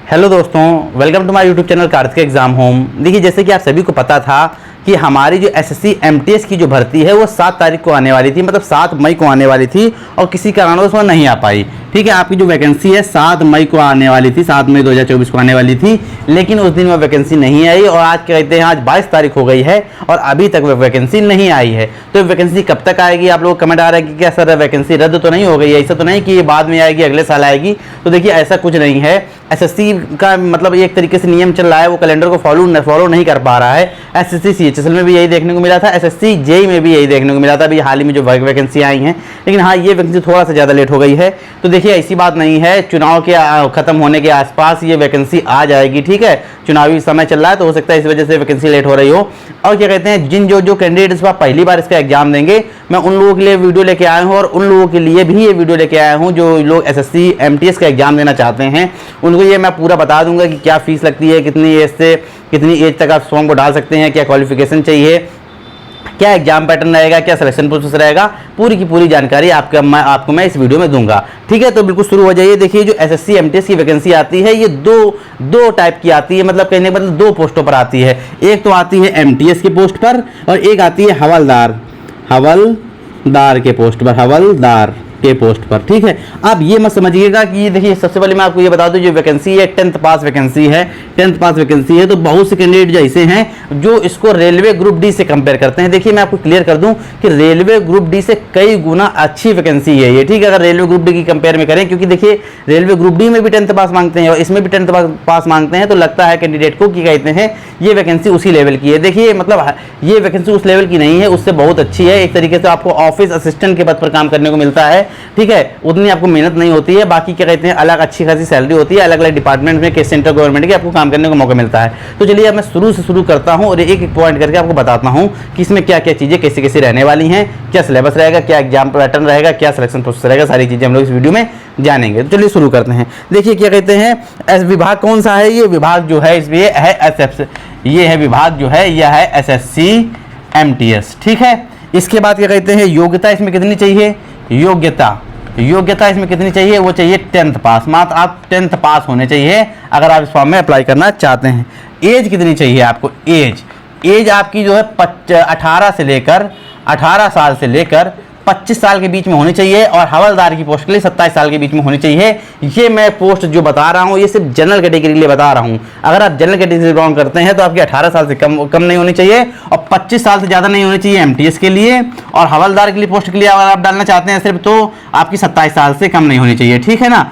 Hello दोस्तों, welcome to my YouTube channel Kartik exam home. देखिए, जैसे कि आप सभी को पता था कि हमारी जो एसएससी एमटीएस की जो भर्ती है वो 7 तारीख को आने वाली थी, मतलब 7 मई को आने वाली थी और किसी कारणवश वो नहीं आ पाई। ठीक है, आपकी जो वैकेंसी है 7 मई को आने वाली थी, 7 मई 2024 को आने वाली थी, लेकिन उस दिन वो वैकेंसी नहीं आई और आज कहते हैं आज 22 तारीख हो गई है और अभी तक वो वैकेंसी नहीं आई है। तो वैकेंसी कब तक आएगी? आप लोग कमेंट आ रहा है कि क्या सर वैकेंसी रद्द तो नहीं हो गई है? ऐसा तो नहीं कि ये बाद में आएगी, अगले साल आएगी। तो देखिए, ऐसा कुछ नहीं है। एसएससी का मतलब एक तरीके से नियम चल रहा है, वो कैलेंडर को फॉलो नहीं कर पा रहा है। एसएससी सीएचएसएल में भी यही देखने को मिला था, एसएससी जेई में भी यही देखने को मिला था। अभी हाल ही में जो वैकेंसी आई हैं, लेकिन हाँ, ये वैकेंसी थोड़ा सा ज़्यादा लेट हो गई है। तो देखिए, ऐसी बात नहीं है, चुनाव के खत्म होने के आसपास ये वैकेंसी आ जाएगी। ठीक है, चुनावी समय चल रहा है तो हो सकता है इस वजह से वैकेंसी लेट हो रही हो। और क्या कहते हैं, जिन जो कैंडिडेट्स पहली बार इसका एग्जाम देंगे, मैं उन लोगों के लिए वीडियो लेके आया हूँ और उन लोगों के लिए भी ये वीडियो लेके आया हूँ जो लोग एसएससी एमटीएस का एग्जाम देना चाहते हैं। उनको ये मैं पूरा बता दूंगा कि क्या फीस लगती है, कितनी एज से कितनी एज तक आप फॉर्म को डाल सकते हैं, क्या क्वालिफिकेशन चाहिए, क्या एग्जाम पैटर्न रहेगा, क्या सिलेक्शन प्रोसेस रहेगा, पूरी की पूरी जानकारी आपको मैं इस वीडियो में दूंगा। ठीक है, तो बिल्कुल शुरू हो जाइए। देखिए, जो एसएससी एमटीएस की वैकेंसी आती है ये दो टाइप की आती है, मतलब कहने का मतलब 2 पोस्टों पर आती है। एक तो आती है एमटीएस की पोस्ट पर और एक आती है हवलदार के पोस्ट पर, हवलदार के पोस्ट पर। ठीक है, आप ये मत समझिएगा कि देखिए, सबसे पहले मैं आपको ये बता दूं, जो वैकेंसी है 10th पास वैकेंसी है। 10th पास वैकेंसी है तो बहुत से कैंडिडेट जो ऐसे हैं जो इसको रेलवे ग्रुप डी से कंपेयर करते हैं। देखिए, मैं आपको क्लियर कर दूं कि रेलवे ग्रुप डी से कई गुना अच्छी वैकेंसी है ये। ठीक है, अगर रेलवे ग्रुप डी की कंपेयर में करें, क्योंकि देखिए रेलवे ग्रुप डी में भी 10th पास मांगते हैं और इसमें भी 10th पास मांगते हैं, तो लगता है कैंडिडेट को कि कहते हैं ये वैकेंसी उसी लेवल की है। देखिए, मतलब ये वैकेंसी उस लेवल की नहीं है, उससे बहुत अच्छी है। एक तरीके से आपको ऑफिस असिस्टेंट के पद पर काम करने को मिलता है। ठीक है, उतनी आपको मेहनत नहीं होती है, बाकी क्या कहते हैं अलग अच्छी खासी सैलरी होती है, अलग अलग डिपार्टमेंट में, केस सेंटर गवर्नमेंट के आपको काम करने का मौका मिलता है। तो चलिए, अब मैं शुरू करता हूं और एक एक पॉइंट करके आपको बताता हूं कि इसमें क्या क्या चीज़ें कैसे कैसे रहने वाली हैं, क्या सिलेबस रहेगा, क्या एग्जाम पैटर्न रहेगा, क्या सिलेक्शन प्रोसेस रहेगा, सारी चीज़ें हम लोग इस वीडियो में जानेंगे। तो चलिए शुरू करते हैं। देखिए, क्या कहते हैं विभाग कौन सा है? ये विभाग जो है इसमें है ये है विभाग जो है यह है एसएससी एमटीएस। ठीक है, इसके बाद क्या कहते हैं योग्यता इसमें कितनी चाहिए? योग्यता इसमें कितनी चाहिए? वो चाहिए 10th पास। मात्र आप 10th पास होने चाहिए अगर आप इस फॉर्म में अप्लाई करना चाहते हैं। एज कितनी चाहिए आपको? एज आपकी जो है 18 साल से लेकर 25 साल के बीच में होनी चाहिए और हवलदार की पोस्ट के लिए 27 साल के बीच में होनी चाहिए। ये मैं पोस्ट जो बता रहा हूँ ये सिर्फ जनरल कैटेगरी के लिए बता रहा हूँ। अगर आप जनरल कैटेगरी से बिलोंग करते हैं तो आपकी 18 साल से कम नहीं होनी चाहिए और 25 साल से ज़्यादा नहीं होनी चाहिए एमटीएस के लिए, और हवलदार के लिए पोस्ट के लिए अगर आप डालना चाहते हैं सिर्फ, तो आपकी 27 साल से कम नहीं होनी चाहिए। ठीक है ना।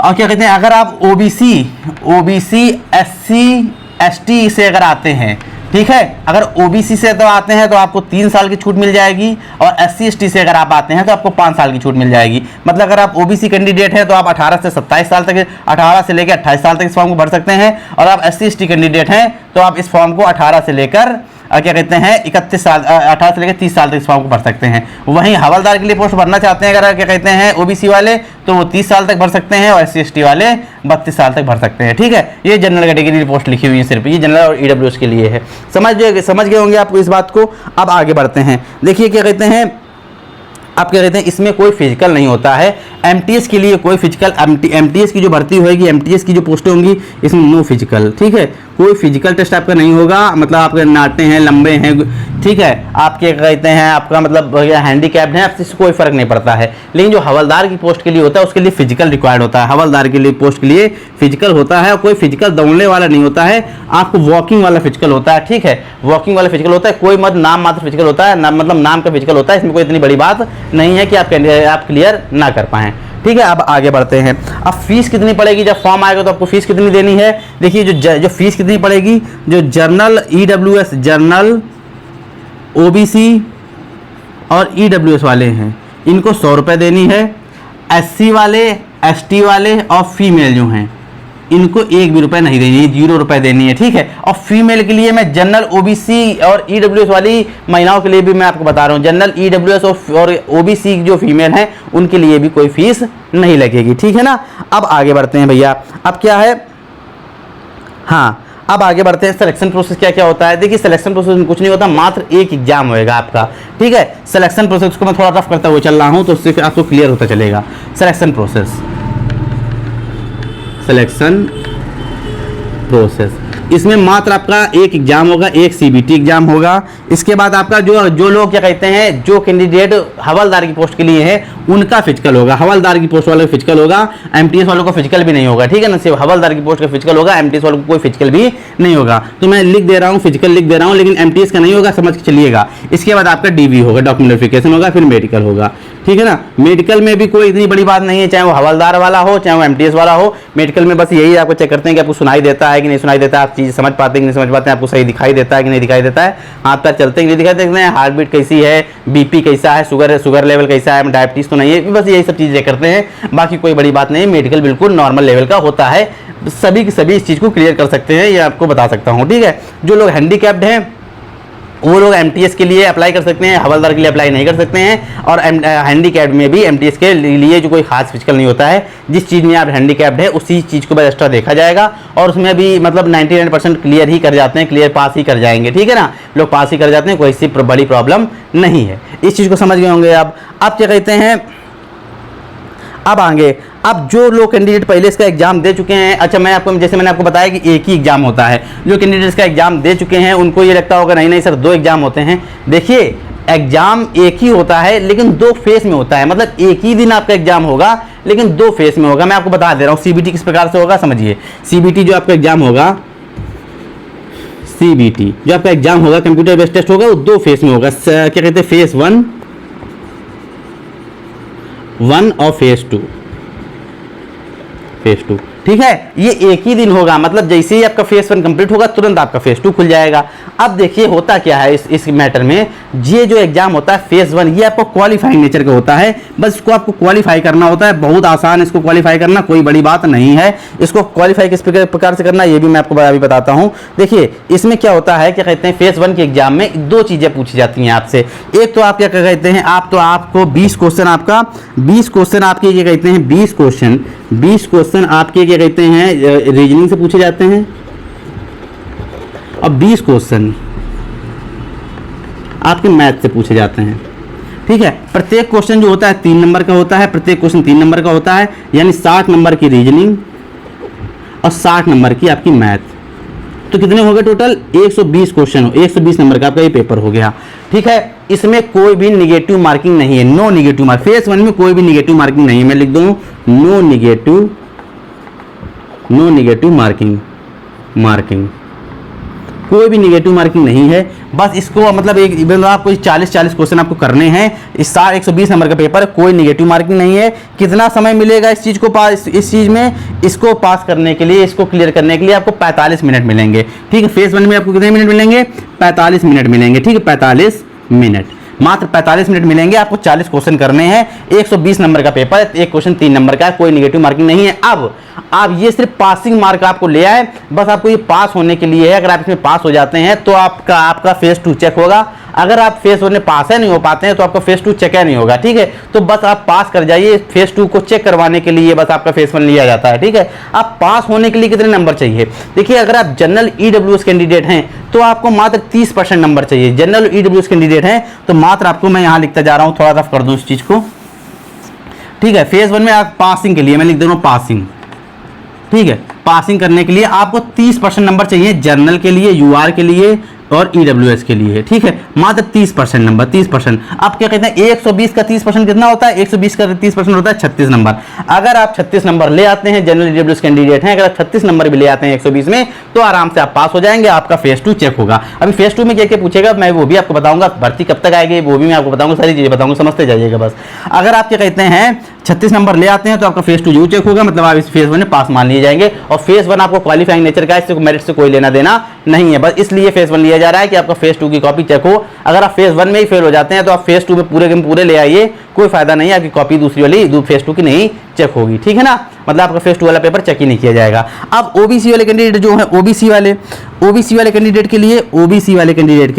और क्या कहते हैं, अगर आप ओबीसी एससी एसटी से अगर आते हैं, ठीक है, अगर ओबीसी से तो आते हैं तो आपको 3 साल की छूट मिल जाएगी और एससी एसटी से अगर आप आते हैं तो आपको 5 साल की छूट मिल जाएगी। मतलब अगर आप ओबीसी कैंडिडेट हैं तो आप 18 से 27 साल तक, 18 से लेकर 28 साल तक इस फॉर्म को भर सकते हैं, और आप एससी एसटी कैंडिडेट हैं तो आप इस फॉर्म को 18 से लेकर क्या कहते हैं 31 साल, 18 से लेकर 30 साल तक इस फॉर्म को भर सकते हैं। वहीं हवलदार के लिए पोस्ट भरना चाहते हैं अगर क्या कहते हैं ओबीसी वाले, तो वो 30 साल तक भर सकते हैं और एससी एसटी वाले 32 साल तक भर सकते हैं। ठीक है, ये जनरल कैटेगरी पोस्ट लिखी हुई है, सिर्फ ये जनरल और ईडब्ल्यूएस के लिए है। समझ गए होंगे आपको इस बात को। अब आगे बढ़ते हैं। देखिए, क्या कहते हैं, आप क्या कहते हैं इसमें कोई फिजिकल नहीं होता है। एमटीएस के लिए कोई फिजिकल, एमटीएस की जो भर्ती होगी, एमटीएस की जो पोस्टें होंगी, इसमें नो फिजिकल। ठीक है, कोई फिजिकल टेस्ट आपका नहीं होगा। मतलब आपके नाटे हैं, लंबे हैं, ठीक है, आप क्या कहते हैं आपका मतलब हैंडीकैप्ड है, आपसे कोई फर्क नहीं पड़ता है। लेकिन जो हवलदार की पोस्ट के लिए होता है उसके लिए फिजिकल रिक्वायर्ड होता है। हवलदार के लिए पोस्ट के लिए फिजिकल होता है और कोई फिजिकल दौड़ने वाला नहीं होता है, आपको वॉकिंग वाला फिजिकल होता है। ठीक है, वॉकिंग वाला फिजिकल होता है, कोई नाम मात्र फिजिकल होता है, मतलब नाम का फिजिकल होता है। इसमें कोई इतनी बड़ी बात नहीं है कि आप क्लियर ना कर पाएँ। ठीक है, अब आगे बढ़ते हैं। अब फीस कितनी पड़ेगी? जब फॉर्म आएगा तो आपको फीस कितनी देनी है? देखिए, जो फीस कितनी पड़ेगी, जो जर्नल ईडब्ल्यूएस, जर्नल ओबीसी और ईडब्ल्यूएस वाले हैं इनको 100 रुपये देनी है। एससी वाले, एसटी वाले और फीमेल जो हैं इनको 1 भी रुपये नहीं देनी है, 0 रुपये देनी है। ठीक है, और फीमेल के लिए मैं जनरल ओबीसी और ईडब्ल्यूएस वाली महिलाओं के लिए भी मैं आपको बता रहा हूँ, जनरल ईडब्ल्यूएस और ओबीसी जो फीमेल हैं उनके लिए भी कोई फीस नहीं लगेगी। ठीक है ना। अब आगे बढ़ते हैं भैया। अब क्या है, हाँ, अब आगे बढ़ते हैं। सिलेक्शन प्रोसेस क्या क्या होता है? देखिए, सिलेक्शन प्रोसेस में कुछ नहीं होता, मात्र एक एग्जाम होएगा आपका। ठीक है, सिलेक्शन प्रोसेस को मैं थोड़ा रफ करता हुआ चल रहा हूँ तो उससे आपको क्लियर होता चलेगा। Selection process. इसमें मात्र आपका एक एग्जाम होगा, एक सीबीटी एग्जाम होगा। इसके बाद आपका जो लोग क्या कहते हैं, जो कैंडिडेट हवलदार की पोस्ट के लिए है उनका फिजिकल होगा, हवलदार की पोस्ट वालों का फिजिकल होगा, एमटीएस वालों को फिजिकल भी नहीं होगा, ठीक है ना, सिर्फ हवलदार की पोस्ट का फिजिकल होगा, एमटीएस वालों को कोई फिजिकल भी नहीं होगा। तो मैं लिख दे रहा हूँ, फिजिकल लिख दे रहा हूँ, लेकिन एमटीएस का नहीं होगा, समझ के चलिएगा। इसके बाद आपका डीवी होगा, डॉक्यूमेंट वेरिफिकेशन होगा, फिर मेडिकल होगा, ठीक है ना। मेडिकल में भी कोई इतनी बड़ी बात नहीं है, चाहे वो हवलदार वाला हो चाहे वो एमटीएस वाला हो। मेडिकल में बस यही आपको चेक करते हैं कि आपको सुनाई देता है कि नहीं सुनाई देता है, आप चीज़ समझ पाते हैं कि नहीं समझ पाते हैं, आपको सही दिखाई देता है कि नहीं दिखाई देता है, हाथ पैर चलते हैं कि नहीं दिखाई देते हैं, हार्ट बीट कैसी है, बीपी कैसा है, शुगर लेवल कैसा है, डायबिटीज तो नहीं है, बस यही सब चीज़ें करते हैं। बाकी कोई बड़ी बात नहीं, मेडिकल बिल्कुल नॉर्मल लेवल का होता है, सभी की सभी इस चीज़ को क्लियर कर सकते हैं, ये आपको बता सकता हूँ, ठीक है। जो लोग हैंडीकैप्ड हैं वो लोग एमटीएस के लिए अप्लाई कर सकते हैं, हवलदार के लिए अप्लाई नहीं कर सकते हैं। और हैंडीकैप्ड में भी एमटीएस के लिए जो कोई खास फिजिकल नहीं होता है, जिस चीज़ में आप हैंडीकैप्ड है उसी चीज़ को बस एक्स्ट्रा देखा जाएगा, और उसमें भी मतलब 99% क्लियर ही कर जाते हैं, क्लियर पास ही कर जाएंगे, ठीक है ना, लोग पास ही कर जाते हैं, कोई सी बड़ी प्रॉब्लम नहीं है। इस चीज़ को समझ गए होंगे आप। अब क्या कहते हैं, अब आगे, अब जो लोग कैंडिडेट पहले इसका एग्जाम दे चुके हैं, अच्छा मैं आपको जैसे मैंने आपको बताया कि एक ही एग्जाम होता है, जो कैंडिडेट इसका एग्जाम दे चुके हैं उनको ये लगता होगा नहीं नहीं सर 2 एग्जाम होते हैं। देखिए एग्जाम एक ही होता है लेकिन 2 फेस में होता है, मतलब एक ही दिन आपका एग्जाम होगा लेकिन 2 फेस में होगा। मैं आपको बता दे रहा हूँ सीबीटी किस प्रकार से होगा, समझिए। सीबीटी जो आपका एग्जाम होगा, सीबीटी जो आपका एग्जाम होगा कंप्यूटर बेस्ड टेस्ट होगा, वो 2 फेस में होगा। क्या कहते हैं, फेस 1 और फेस 2, फेस 2, ठीक है। ये एक ही दिन होगा, मतलब जैसे ही आपका फेस 1 कंप्लीट होगा तुरंत आपका फेस 2 खुल जाएगा। अब देखिए होता क्या है इस मैटर में, ये जो एग्जाम होता है फेस 1 ये आपको क्वालिफाइंग नेचर का होता है, बस इसको आपको क्वालिफाई करना होता है, बहुत आसान है इसको क्वालिफाई करना, कोई बड़ी बात नहीं है। इसको क्वालिफाई किस प्रकार से करना ये भी मैं आपको अभी बताता हूँ। देखिए इसमें क्या होता है, क्या कहते हैं, फेस 1 के एग्जाम में 2 चीजें पूछी जाती हैं आपसे। एक तो आप क्या कहते हैं, आपको 20 क्वेश्चन आपका 20 क्वेश्चन आपके क्या कहते हैं 20 क्वेश्चन आपके क्या कहते हैं रीजनिंग से पूछे जाते हैं, और 20 क्वेश्चन आपके मैथ से पूछे जाते हैं, ठीक है। प्रत्येक क्वेश्चन जो होता है 3 नंबर का होता है, प्रत्येक क्वेश्चन 3 नंबर का होता है, यानी 60 नंबर की रीजनिंग और 60 नंबर की आपकी मैथ। तो कितने हो गए टोटल, 120 क्वेश्चन, 120 नंबर का आपका ये पेपर हो गया, ठीक है। इसमें कोई भी निगेटिव मार्किंग नहीं है, नो निगेटिव मार्किंग। फेस 1 में कोई भी निगेटिव मार्किंग नहीं है, मैं लिख दूं नो निगेटिव मार्किंग, कोई भी निगेटिव मार्किंग नहीं है। बस इसको मतलब एक आपको 40 क्वेश्चन आपको करने हैं, इस 120 नंबर का पेपर, कोई निगेटिव मार्किंग नहीं है। कितना समय मिलेगा इस चीज़ को पास, इस चीज़ में इसको पास करने के लिए, इसको क्लियर करने के लिए आपको 45 मिनट मिलेंगे, ठीक है। फेस 1 में आपको कितने मिनट मिलेंगे, 45 मिनट मिलेंगे, ठीक है, 45 मिनट, मात्र 45 मिनट मिलेंगे। आपको 40 क्वेश्चन करने हैं, 120 नंबर का पेपर, एक क्वेश्चन 3 नंबर का, कोई निगेटिव मार्किंग नहीं है। अब आप ये सिर्फ पासिंग मार्क आपको ले आए, बस आपको ये पास होने के लिए है। अगर आप इसमें पास हो जाते हैं तो आपका फेस 2 चेक होगा। अगर आप फेस 1 में पास है नहीं हो पाते हैं तो आपका फेस 2 चेक है नहीं होगा, ठीक है। तो बस आप पास कर जाइए, फेस 2 को चेक करवाने के लिए बस आपका फेस 1 लिया जाता है, ठीक है। आप पास होने के लिए कितने नंबर चाहिए, देखिए अगर आप जनरल ईडब्ल्यूएस कैंडिडेट हैं तो आपको मात्र 30% नंबर चाहिए। जनरल ईडब्ल्यूएस कैंडिडेट हैं तो मात्र आपको, मैं यहाँ लिखता जा रहा हूँ, थोड़ा रफ कर दूँ इस चीज़ को, ठीक है। फेस 1 में आप पासिंग के लिए मैं लिख दे रहा हूँ पासिंग, ठीक है। पासिंग करने के लिए आपको 30% नंबर चाहिए, जनरल के लिए, यूआर के लिए और ईडब्ल्यूएस के लिए, ठीक है। मात्र 30% नंबर, 30%। अब क्या कहते हैं 120 का 30% कितना होता है, 120 का 30% होता है 36 नंबर। अगर आप 36 नंबर ले आते हैं, जनरल ईडब्ल्यूएस कैंडिडेट हैं, अगर आप 36 नंबर भी ले आते हैं 120 में, तो आराम से आप पास हो जाएंगे, आपका फेस 2 चेक होगा। अभी फेस 2 में क्या क्या पूछेगा मैं वो भी आपको बताऊंगा, भर्ती कब तक आएगी वो भी मैं आपको बताऊंगा, सारी चीजें बताऊंगा, समझते जाइएगा बस। अगर आप क्या कहते हैं 36 नंबर ले आते हैं तो आपका फेस 2 जरूर चेक होगा, मतलब आप इस फेस 1 में पास मान लिए जाएंगे। और फेस 1 आपको क्वालिफाइंग नेचर का, इससे मेरिट से कोई लेना देना नहीं है, बस इसलिए फेस 1 लिया जा रहा है कि आपका फेस 2 की कॉपी चेक हो। अगर आप फेस 1 में ही फेल हो जाते हैं तो आप फेस 2 में पूरे के पूरे ले आइए, कोई फायदा नहीं है, आपकी कॉपी दूसरी वाली फेस 2 की नहीं चेक होगी, ठीक है ना, मतलब आपका फेस 2 वाला पेपर चेक ही नहीं किया जाएगा। अब ओबीसी वाले कैंडिडेट जो है, ओबीसी वाले कैंडिडेट के लिए, ओबीसी वाले कैंडिडेट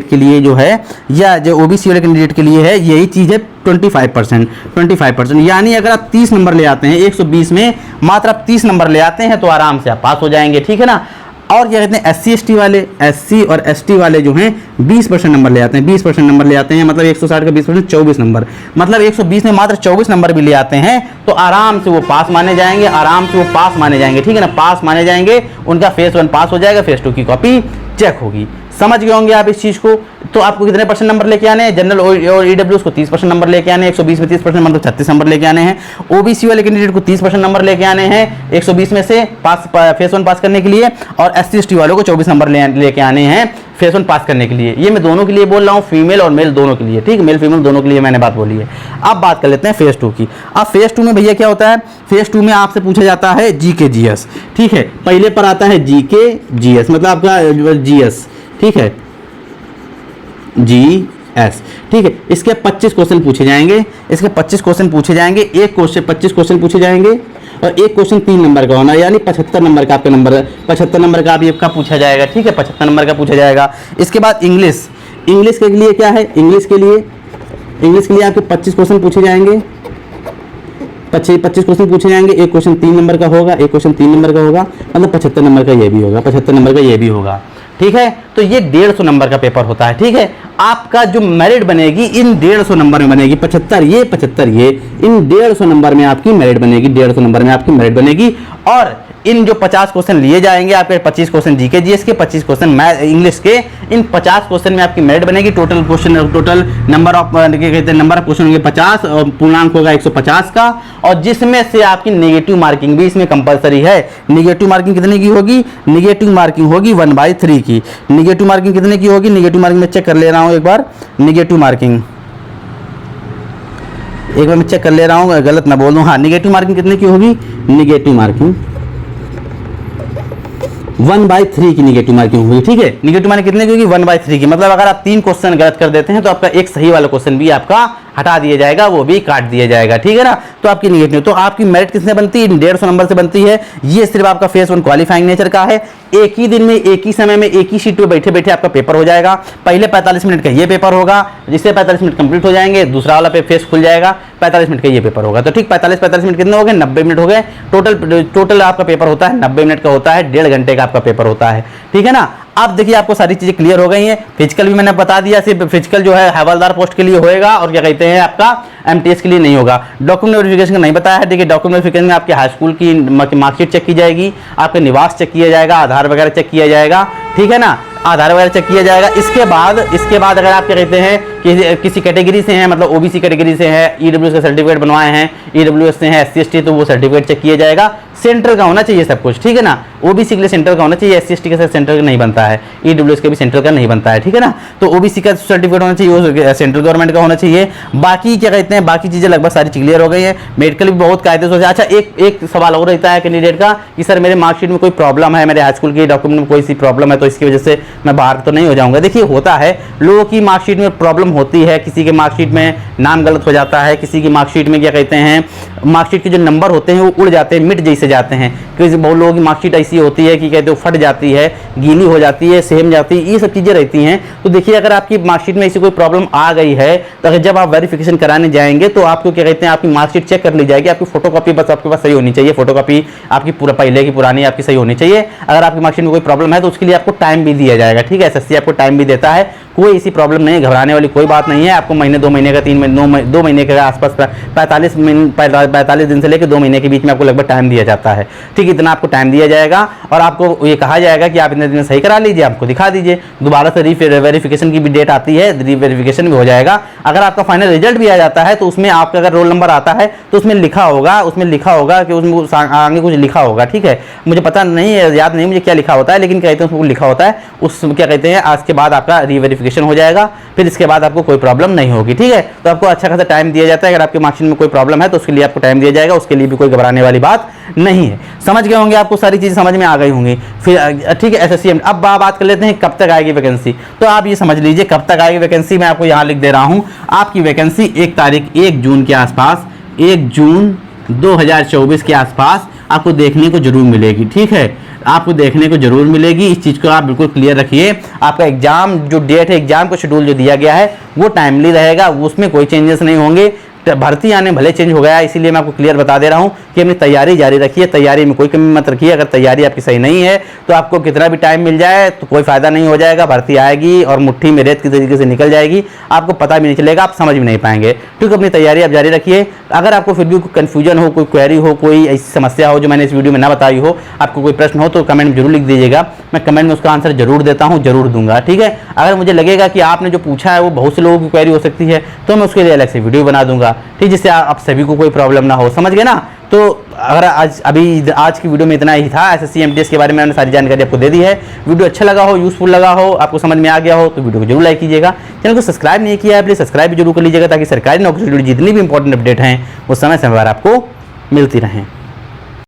के लिए जो है, या जो ओबीसी वाले कैंडिडेट के लिए है, यही चीज़ है 25%, यानी अगर आप 30 नंबर ले आते हैं 120 में, मात्र आप 30 नंबर ले आते हैं तो आराम से आप पास हो जाएंगे, ठीक है ना। और क्या कहते हैं SC ST वाले, SC और ST वाले जो हैं 20% नंबर ले आते हैं, 20% नंबर ले आते हैं, मतलब 160 का 20% 24 नंबर, मतलब 120 में मात्र 24 नंबर भी ले आते हैं तो आराम से वो पास माने जाएंगे, आराम से वो पास माने जाएंगे, ठीक है ना, पास माने जाएंगे, उनका फेज 1 पास हो जाएगा, फेज 2 की कॉपी चेक होगी। समझ गए होंगे आप इस चीज को। तो आपको कितने % नंबर लेके आने हैं, जनरल और ईडब्ल्यूएस को 30% नंबर लेके आने हैं, 120 में 30% मतलब 36 नंबर लेके आने हैं, ओबीसी वाले कैंडिडेट को 30% नंबर लेके आने हैं 120 में से पास फेज 1 पास करने के लिए, और SC ST वालों को 24 नंबर लेके आने हैं फेज 1 पास करने के लिए। ये मैं दोनों के लिए बोल रहा हूँ, फीमेल और मेल दोनों के लिए, ठीक, मेल फीमेल दोनों के लिए मैंने बात बोली है। अब बात कर लेते हैं फेज 2 की। अब फेज 2 में भैया क्या होता है, फेज 2 में आपसे पूछा जाता है GK GS, ठीक है, पहले पर आता है GK GS मतलब आपका GS, ठीक है, GS, ठीक है, इसके 25 क्वेश्चन पूछे जाएंगे, इसके 25 क्वेश्चन पूछे जाएंगे, एक क्वेश्चन 25 क्वेश्चन पूछे जाएंगे और एक क्वेश्चन 3 नंबर का होना, यानी 75 नंबर का आपका नंबर, 75 नंबर का आपका पूछा जाएगा, ठीक है, 75 नंबर का पूछा जाएगा। इसके बाद इंग्लिश, इंग्लिश के लिए क्या है, इंग्लिश के लिए आपके 25 क्वेश्चन पूछे जाएंगे, 25 क्वेश्चन पूछे जाएंगे, एक क्वेश्चन 3 नंबर का होगा, एक क्वेश्चन 3 नंबर का होगा, मतलब 75 नंबर का ये भी होगा, 75 नंबर का ये भी होगा, ठीक है। तो ये 150 नंबर का पेपर होता है, ठीक है। आपका जो मेरिट बनेगी इन 150 नंबर में बनेगी, 75 ये 75 ये, इन 150 नंबर में आपकी मेरिट बनेगी, 150 नंबर में आपकी मेरिट बनेगी। और इन जो 50 क्वेश्चन लिए जाएंगे आपके, 25 क्वेश्चन जीके जीएस के, 25 क्वेश्चन इंग्लिश के, इन 50 क्वेश्चन में आपकी मेरिट बनेगी। Total question, total number of number of question होंगे 50 और पूर्णांक होगा 150 का, और जिसमें से आपकी नेगेटिव मार्किंग भी इसमें कंपलसरी है। नेगेटिव मार्किंग कितने की होगी, नेगेटिव मार्किंग होगी 1/3 की। नेगेटिव मार्किंग कितने की होगी, नेगेटिव मार्किंग में चेक कर ले रहा हूं एक बार, नेगेटिव मार्किंग एक बार मैं चेक कर ले रहा हूं, गलत ना बोल दूं, हाँ, नेगेटिव मार्किंग कितने की होगी, नेगेटिव मार्किंग 1/3 की नेगेटिव मार्किंग होगी, ठीक है। नेगेटिव मार्किंग कितने की होगी, 1/3 की, मतलब अगर आप 3 क्वेश्चन गलत कर देते हैं तो आपका एक सही वाला क्वेश्चन भी आपका हटा दिया जाएगा, वो भी काट दिया जाएगा, ठीक है ना। तो आपकी नेगेटिव, तो आपकी मेरिट किसने बनती है, 150 नंबर से बनती है। ये सिर्फ आपका फेज 1 क्वालिफाइंग नेचर का है। एक ही दिन में, एक ही समय में, एक ही शीट पे बैठे बैठे आपका पेपर हो जाएगा। पहले 45 मिनट का ये पेपर होगा, जिससे 45 मिनट कंप्लीट हो जाएंगे, दूसरा वाला पे फेस खुल जाएगा, 45 मिनट का ये पेपर होगा। तो ठीक 45 मिनट कितने हो गए, 90 मिनट हो गए। टोटल आपका पेपर होता है 90 मिनट का होता है, 1.5 घंटे का आपका पेपर होता है, ठीक है ना। अब देखिए आपको सारी चीजें क्लियर हो गई हैं। फिजिकल भी मैंने बता दिया, सिर्फ फिजिकल जो है हवलदार पोस्ट के लिए होएगा, और क्या कहते हैं आपका MTS के लिए नहीं होगा। डॉक्यूमेंट वेरिफिकेशन का नहीं बताया है। देखिए डॉक्यूमेंट वेरिफिकेशन में आपके हाई स्कूल की मार्कशीट चेक की जाएगी, आपका निवास चेक किया जाएगा, आधार वगैरह चेक किया जाएगा, ठीक है ना, आधार वगैरह चेक किया जाएगा। इसके बाद अगर आप क्या कहते हैं कि किसी कैटेगरी से हैं, मतलब OBC कैटेगरी से है, EWS का सर्टिफिकेट बनवाए हैं, EWS से हैं, SC ST, तो वो सर्टिफिकेट चेक किया जाएगा। सेंटर का होना चाहिए सब कुछ, ठीक है ना। OBC के लिए सेंटर का होना चाहिए, SC ST के साथ सेंटर का नहीं बनता है, EWS के भी सेंटर का नहीं बनता है, ठीक है ना। तो OBC का सर्टिफिकेट होना चाहिए, वो सेंट्रल गवर्नमेंट का होना चाहिए। बाकी क्या कहते हैं, बाकी चीजें लगभग सारी क्लियर हो गई है। मेडिकल भी बहुत कायदे से। अच्छा, एक सवाल और रहता है कैंडिडेट का कि सर मेरे मार्कशीट में कोई प्रॉब्लम है, मेरे हाई स्कूल के डॉक्यूमेंट में कोई सी प्रॉब्लम है, तो इसकी वजह से मैं बाहर तो नहीं हो जाऊंगा। देखिए होता है, लोगों की मार्कशीट में प्रॉब्लम होती है, किसी के मार्कशीट में नाम गलत हो जाता है, किसी की मार्कशीट में क्या कहते हैं, मार्कशीट के जो नंबर होते हैं वो उड़ जाते हैं, मिट जैसे जाते हैं। क्योंकि बहुत लोगों की मार्कशीट ऐसी होती है कि कहते हो फट जाती है, गीली हो जाती है, सेम जाती है, ये सब चीजें रहती हैं। तो देखिए अगर आपकी मार्कशीट में ऐसी कोई प्रॉब्लम आ गई है, तो अगर जब आप वेरिफिकेशन कराने जाएंगे तो आपको क्या कहते हैं, आपकी मार्कशीट चेक कर ली जाएगी, आपकी फोटोकॉपी बस आपके पास सही होनी चाहिए, फोटोकॉपी आपकी पूरा पहले की पुरानी आपकी सही होनी चाहिए। अगर आपकी मार्कशीट में कोई प्रॉब्लम है तो उसके लिए आपको टाइम भी दिया जाएगा, ठीक है। SSC आपको टाइम भी देता है, कोई ऐसी प्रॉब्लम नहीं है, घबराने वाली कोई बात नहीं है। आपको महीने, 2 महीने का, 3 महीने, 2 महीने के आसपास 45 दिन से लेकर 2 महीने के बीच में आपको लगभग टाइम दिया जाता है, ठीक है। इतना आपको टाइम दिया जाएगा और आपको ये कहा जाएगा कि आप इतने दिन में सही करा लीजिए, आपको दिखा दीजिए। दोबारा से रीवेरिफिकेशन की भी डेट आती है, रीवेरिफिकेशन भी हो जाएगा। अगर आपका फाइनल रिजल्ट भी आ जाता है तो उसमें आपका अगर रोल नंबर आता है तो उसमें लिखा होगा कि उसमें आगे कुछ लिखा होगा, ठीक है। मुझे पता नहीं है, याद नहीं मुझे क्या लिखा होता है, लेकिन कहते हैं उसमें लिखा होता है, उस क्या कहते हैं, आज के बाद आपका रीवेरिफिकेशन हो जाएगा, फिर इसके बाद आपको कोई प्रॉब्लम नहीं होगी, ठीक है। तो आपको अच्छा खासा टाइम दिया जाता है। अगर आपके मार्कशीट में कोई प्रॉब्लम है तो उसके लिए आपको टाइम दिया जाएगा, उसके लिए भी कोई घबराने वाली बात नहीं है। समझ गए होंगे, आपको सारी चीजें समझ में आ गई होंगी, फिर ठीक है। SSC अब बात कर लेते हैं कब तक आएगी वैकेंसी। तो आप ये समझ लीजिए कब तक आएगी वैकेंसी, मैं आपको यहाँ लिख दे रहा हूँ। आपकी वैकेंसी 1 जून के आसपास, 1 जून 2024 के आसपास आपको देखने को जरूर मिलेगी, ठीक है। आपको देखने को जरूर मिलेगी, इस चीज़ को आप बिल्कुल क्लियर रखिए। आपका एग्जाम जो डेट है, एग्जाम का शेड्यूल जो दिया गया है वो टाइमली रहेगा, उसमें कोई चेंजेस नहीं होंगे। भर्ती आने भले चेंज हो गया है, इसीलिए मैं आपको क्लियर बता दे रहा हूँ कि अपनी तैयारी जारी रखिए, तैयारी में कोई कमी मत रखिए। अगर तैयारी आपकी सही नहीं है तो आपको कितना भी टाइम मिल जाए तो कोई फायदा नहीं हो जाएगा, भर्ती आएगी और मुट्ठी में रेत की तरीके से निकल जाएगी, आपको पता भी नहीं चलेगा, आप समझ भी नहीं पाएंगे। ठीक, अपनी तैयारी आप जारी रखिए। अगर आपको फिर भी कोई कन्फ्यूजन हो, कोई क्वेरी हो, कोई ऐसी समस्या हो जो मैंने इस वीडियो में ना बताई हो, आपको कोई प्रश्न हो तो कमेंट में जरूर लिख दीजिएगा, मैं कमेंट में उसका आंसर जरूर देता हूँ, जरूर दूंगा। ठीक है, अगर मुझे लगेगा कि आपने जो पूछा है वो बहुत से लोगों की क्वेरी हो सकती है तो मैं उसके लिए अलग से वीडियो बना दूंगा, ठीक, जिससे आप सभी को कोई प्रॉब्लम ना हो। समझ गए ना? तो अगर आज की वीडियो में इतना ही था। एसएससी एमटीएस के बारे में मैंने सारी जानकारी आपको दे दी है। वीडियो अच्छा लगा हो, यूजफुल लगा हो, आपको समझ में आ गया हो तो वीडियो को जरूर लाइक कीजिएगा। चैनल को सब्सक्राइब नहीं किया है प्लीज सब्सक्राइब भी जरूर कर लीजिएगा, ताकि सरकारी नौकरी से जुड़ी जितनी भी इंपॉर्टेंट अपडेट हैं वो समय समय पर आपको मिलती रहें।